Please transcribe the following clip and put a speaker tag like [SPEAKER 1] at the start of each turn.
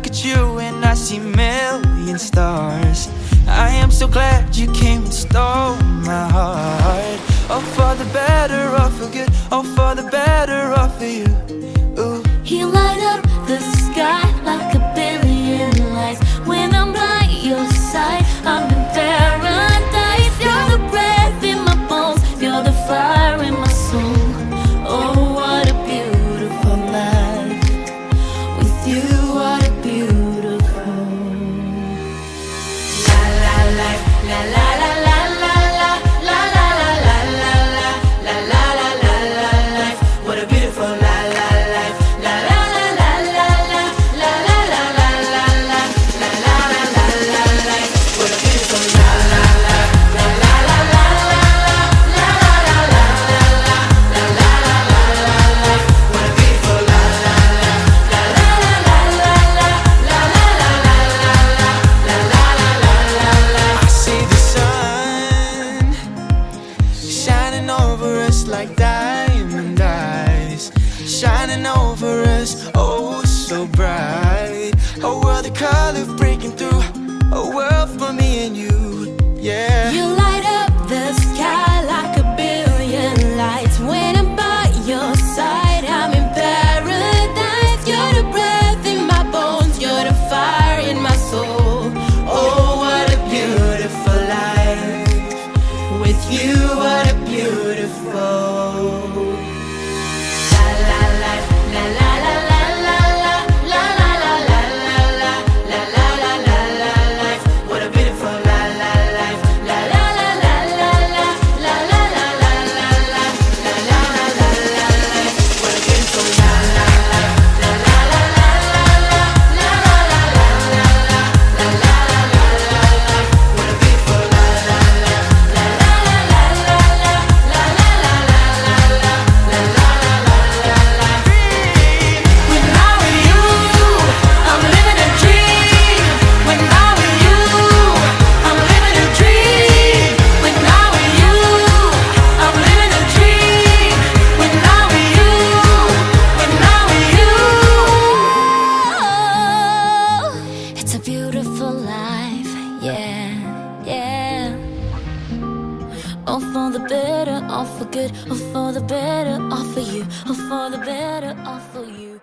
[SPEAKER 1] at you and I see million stars. I am so glad you came and stole my heart. Oh, for the better or for good, oh, for the better or for you. Ooh.
[SPEAKER 2] You light up the sky like a billion lights. When I'm by your side, I'm in paradise. You're the breath in my bones, you're the fire in my soul. Oh, what a beautiful life. With you, what a beautiful. La la life, la la la la la la la la la la la la la la la la life. What a beautiful la la life. La la la la la la la la la la la la la la la la life. What a beautiful la la la la la la la la la la la la la la la la life. What a beautiful la la la la la la la la la la la la la la.
[SPEAKER 1] I see the sun shining over us like diamond eyes, shining over us, oh so bright. A world of color breaking through, a world for me and you, yeah.
[SPEAKER 2] You light up the sky like a billion lights. When I'm by your side, I'm in paradise. You're the breath in my bones, you're the fire in my soul. Oh, what a beautiful life. With you, what a beautiful. La la life, la la la la la la la la la la la la la la la la life. What a beautiful la la life. La la la la la la la la la la la la la la la la life. What a beautiful la la life. La la la la la la la la la la la la la la la life. What a beautiful la la life. La la la la la la la la la la la la la la la life. When I'm with you, I'm living a dream. When I'm with you, I'm living a dream. When I'm with you, I'm living a dream. When I'm with you, when I'm with you. It's a beautiful life, yeah, yeah. All for the better, all for good, all for the better, all for you, all for the better, all for you.